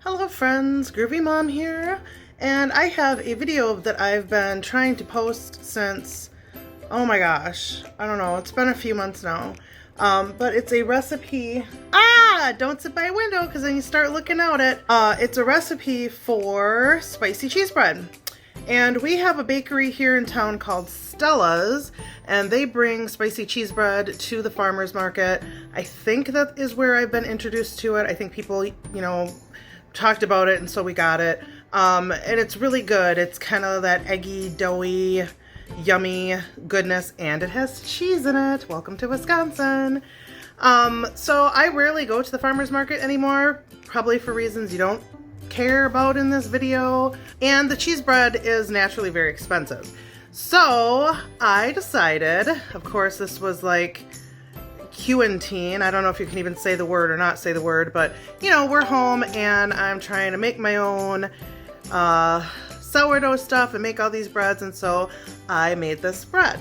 Hello friends, Groovy Mom here, and I have a video that I've been trying to post since, oh my gosh, I don't know, it's been a few months now, but it's a recipe, don't sit by a window because then you start looking out at, it's a recipe for spicy cheese bread. And we have a bakery here in town called Stella's, and they bring spicy cheese bread to the farmer's market. I think that is where I've been introduced to it. I think people, talked about it, and so we got it. And it's really good. It's kind of that eggy, doughy, yummy goodness, and it has cheese in it. Welcome to Wisconsin. So I rarely go to the farmer's market anymore, probably for reasons you don't care about in this video, and the cheese bread is naturally very expensive. So I decided, of course this was like quarantine, I don't know if you can even say the word or not say the word, but we're home and I'm trying to make my own sourdough stuff and make all these breads, and so I made this bread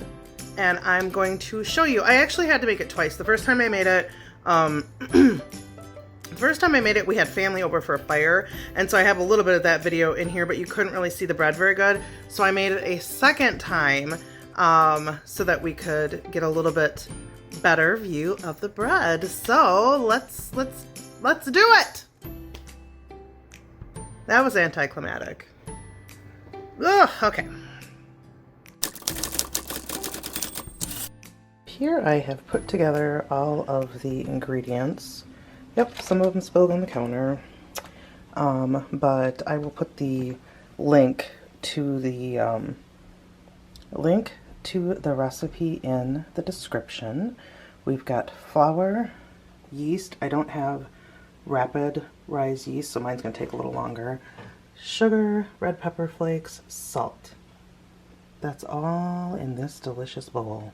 and I'm going to show you. I actually had to make it twice. The first time I made it, we had family over for a fire, and so I have a little bit of that video in here, but you couldn't really see the bread very good. So I made it a second time so that we could get a little bit better view of the bread. So let's do it. That was anticlimactic. Ugh, okay. Here I have put together all of the ingredients. Yep, some of them spilled on the counter, but I will put the link to the recipe in the description. We've got flour, yeast. I don't have rapid rise yeast, so mine's going to take a little longer. Sugar, red pepper flakes, salt. That's all in this delicious bowl.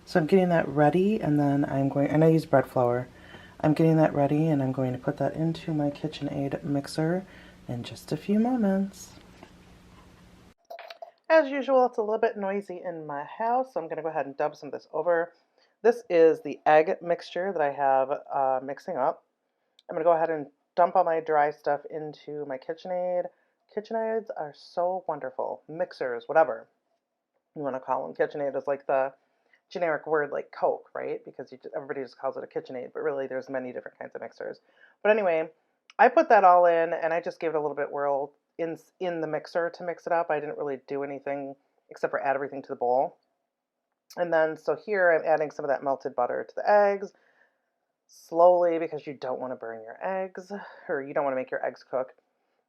So I'm getting that ready, and then and I use bread flour. I'm getting that ready, and I'm going to put that into my KitchenAid mixer in just a few moments. As usual, it's a little bit noisy in my house, so I'm going to go ahead and dub some of this over. This is the egg mixture that I have mixing up. I'm going to go ahead and dump all my dry stuff into my KitchenAid. KitchenAids are so wonderful. Mixers, whatever you want to call them. KitchenAid is like the generic word like Coke, right? Because everybody just calls it a KitchenAid, but really there's many different kinds of mixers. But anyway, I put that all in, and I just gave it a little bit whirl in the mixer to mix it up. I didn't really do anything except for add everything to the bowl. And then, so here I'm adding some of that melted butter to the eggs, slowly, because you don't want to burn your eggs, or you don't want to make your eggs cook.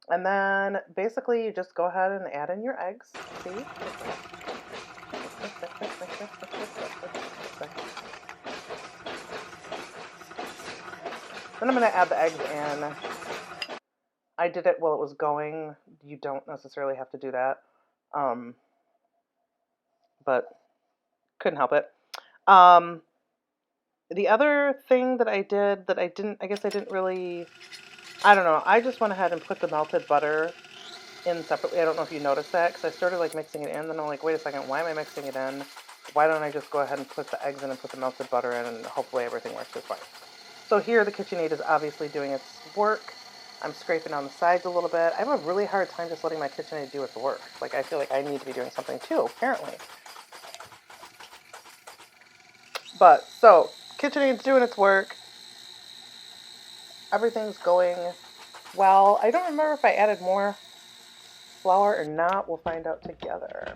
And then basically you just go ahead and add in your eggs. See? Then I'm going to add the eggs in. I did it while it was going. You don't necessarily have to do that. But couldn't help it. The other thing that I did that I didn't really, I don't know, I just went ahead and put the melted butter in separately. I don't know if you noticed that, because I started like mixing it in, then I'm like, wait a second, why am I mixing it in? Why don't I just go ahead and put the eggs in and put the melted butter in, and hopefully everything works just fine. So here the KitchenAid is obviously doing its work. I'm scraping on the sides a little bit. I have a really hard time just letting my KitchenAid do its work. Like, I feel like I need to be doing something too, apparently. But, so, KitchenAid's doing its work. Everything's going well. I don't remember if I added more flour or not. We'll find out together.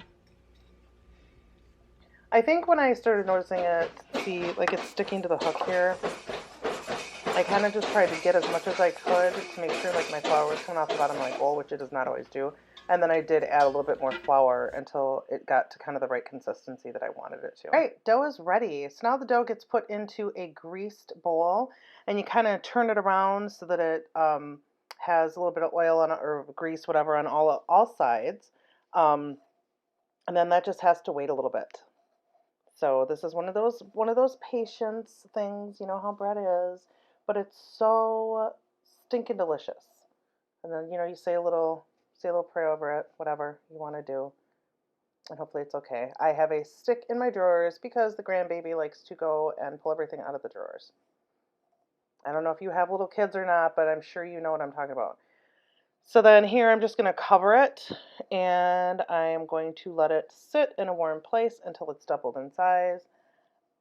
I think when I started noticing it, see, like it's sticking to the hook here, I kind of just tried to get as much as I could to make sure like my flour was coming off the bottom of my bowl, which it does not always do. And then I did add a little bit more flour until it got to kind of the right consistency that I wanted it to. All right, dough is ready. So now the dough gets put into a greased bowl, and you kind of turn it around so that it has a little bit of oil on it, or grease, whatever, on all sides. And then that just has to wait a little bit. So this is one of those patience things, you know how bread is, but it's so stinking delicious. And then you say a little prayer over it, whatever you want to do, and hopefully it's okay. I have a stick in my drawers because the grandbaby likes to go and pull everything out of the drawers. I don't know if you have little kids or not, but I'm sure you know what I'm talking about. So then here I'm just going to cover it, and I'm going to let it sit in a warm place until it's doubled in size,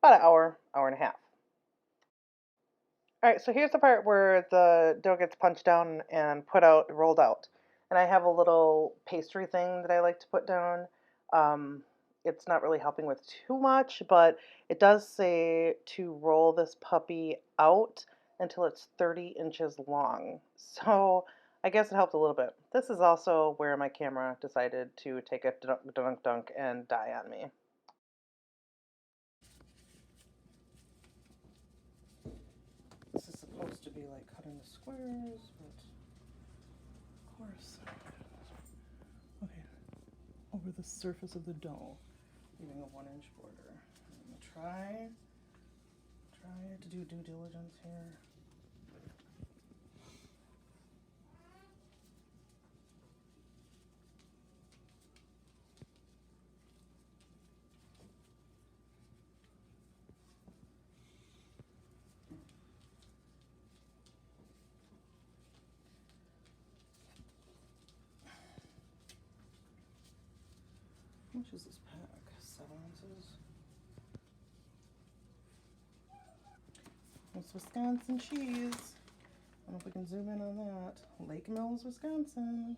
about an hour, hour and a half. All right, so here's the part where the dough gets punched down and put out, rolled out. And I have a little pastry thing that I like to put down. It's not really helping with too much, but it does say to roll this puppy out until it's 30 inches long. So I guess it helped a little bit. This is also where my camera decided to take a dunk and die on me. This is supposed to be like cut into squares, but of course. Okay, over the surface of the dough, leaving a 1-inch border. I'm gonna try to do due diligence here. How much is this pack? 7 ounces. It's Wisconsin cheese. I don't know if we can zoom in on that. Lake Mills, Wisconsin.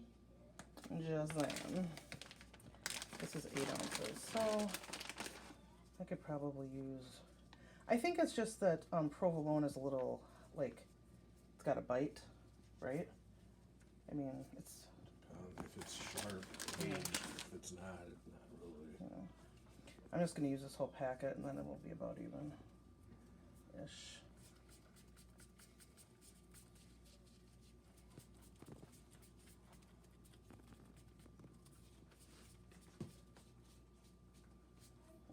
Just saying. This is 8 ounces, so I could probably use. I think it's just that provolone is a little like it's got a bite, right? I mean, it's. If it's sharp, Yeah. if it's not really. You know, I'm just gonna use this whole packet, and then it will be about even-ish.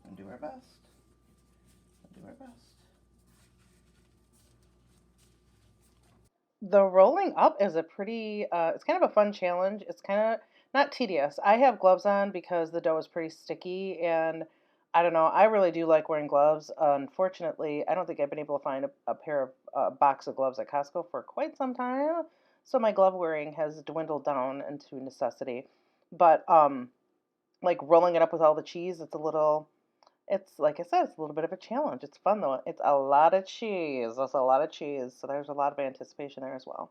And do our best. And do our best. The rolling up is a pretty, it's kind of a fun challenge. It's kind of not tedious. I have gloves on because the dough is pretty sticky, and I don't know, I really do like wearing gloves. Unfortunately, I don't think I've been able to find a pair of box of gloves at Costco for quite some time, so my glove wearing has dwindled down into necessity. But like rolling it up with all the cheese, it's like I said, it's a little bit of a challenge. It's fun though. It's a lot of cheese. That's a lot of cheese. So there's a lot of anticipation there as well.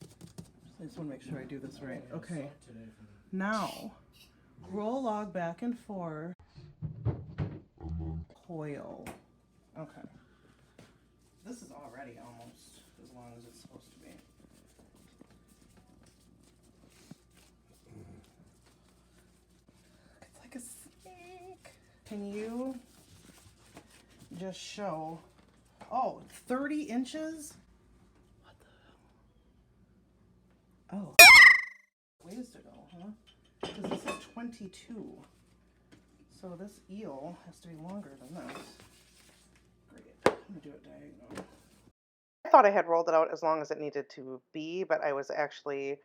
I just want to make sure I do this right. Okay. Now, roll log back and forth. Coil. Okay. This is already almost as long as it's supposed to be. It's like a snake. Can you just show? Oh, 30 inches? What the? Oh. Ways to go, huh? Because this is 22. So this eel has to be longer than this. Great. I'm going to do it diagonal. I thought I had rolled it out as long as it needed to be, but I was actually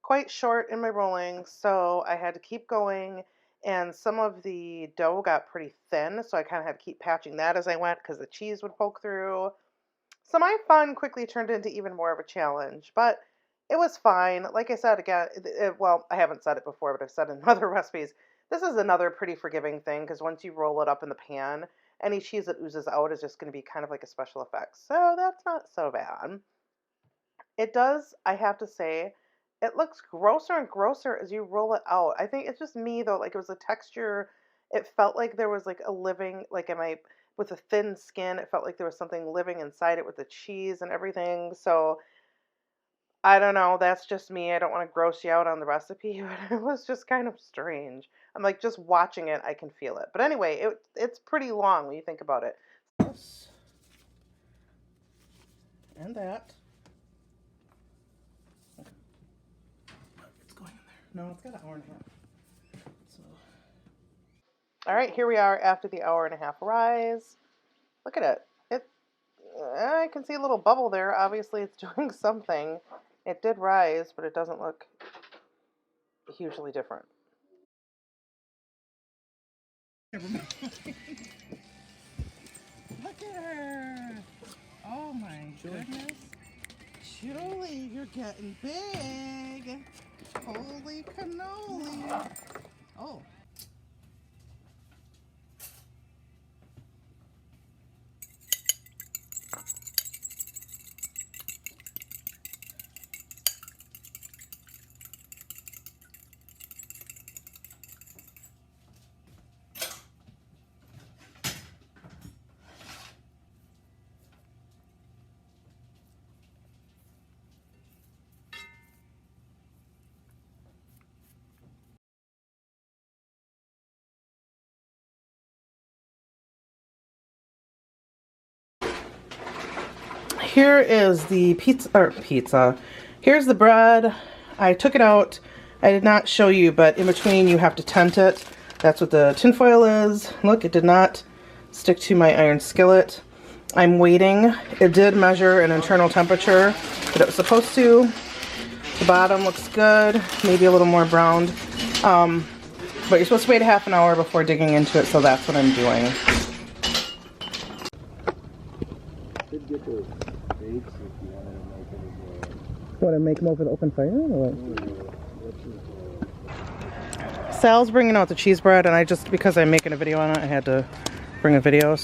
quite short in my rolling, so I had to keep going, and some of the dough got pretty thin, so I kind of had to keep patching that as I went because the cheese would poke through. So my fun quickly turned into even more of a challenge, but it was fine. Like I said, again, well, I haven't said it before, but I've said it in other recipes. This is another pretty forgiving thing because once you roll it up in the pan, any cheese that oozes out is just going to be kind of like a special effect. So that's not so bad. It does, I have to say, it looks grosser and grosser as you roll it out. I think it's just me though, like it was the texture. It felt like there was like a living, like with a thin skin, it felt like there was something living inside it with the cheese and everything. So I don't know, that's just me. I don't want to gross you out on the recipe, but it was just kind of strange. I'm like just watching it, I can feel it. But anyway, it's pretty long when you think about it. This and that. Okay. It's going in there. No, it's got an hour and a half. So. All right, here we are after the hour and a half rise. Look at it. I can see a little bubble there. Obviously, it's doing something. It did rise, but it doesn't look hugely different. Never mind. Look at her. Oh my goodness. Julie, you're getting big. Holy cannoli. Oh. Here is the pizza. Here's the bread. I took it out. I did not show you, but in between you have to tent it. That's what the tinfoil is. Look, it did not stick to my iron skillet. I'm waiting. It did measure an internal temperature that it was supposed to. The bottom looks good, maybe a little more browned. But you're supposed to wait a half an hour before digging into it, so that's what I'm doing. What, I make them over the open fire or what? Sal's bringing out the cheese bread, and I just, because I'm making a video on it, I had to bring a video. Do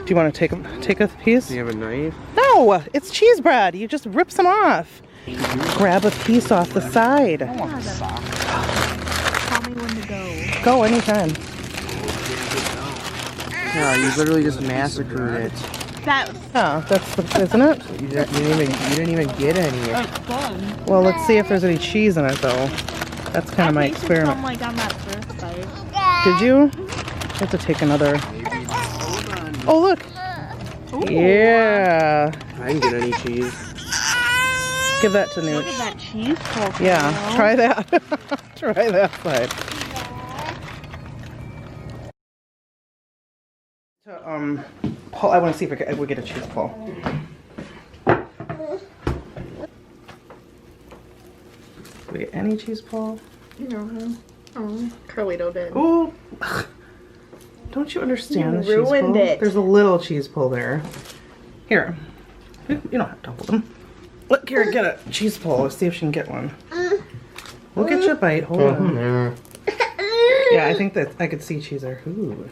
you want to take a piece? Do you have a knife? No, it's cheese bread. You just rip some off. Grab a piece off the side. Tell me when to go. Go anytime. Yeah, you literally just massacred it. That Oh, that's the, isn't it? You didn't even get any. was fun. Well, let's see if there's any cheese in it, though. That's kind of my experiment. Some, like, on that first bite. Did you? I have to take another. Oh, look. Ooh. Yeah. I didn't get any cheese. Give that to Look Nooch. at that cheese poke. Yeah, try that. Try that side. Pull, I want to see if we get a cheese pull. Did we get any cheese pull? No. Oh, Carlito did. Ooh. Don't you understand the cheese ruined pull? it. There's a little cheese pull there. Here. You don't have to hold them. Look, here, get a cheese pull. Let's see if she can get one. We'll get you a bite. Hold on. There. Yeah, I think that I could see cheese there. Ooh.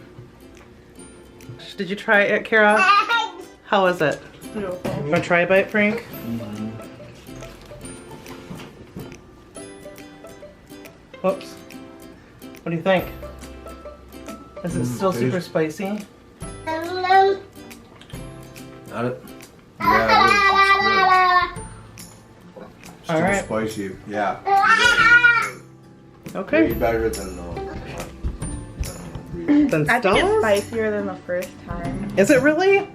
Did you try it, Kara? How is it? Beautiful. Want to try a bite, Frank? Whoops. What do you think? Is it still super spicy? Not it. Yeah, it is. It's All right. spicy. Yeah. Okay. Way better than Then I think it's Stella's? spicier than the first time. Is it really?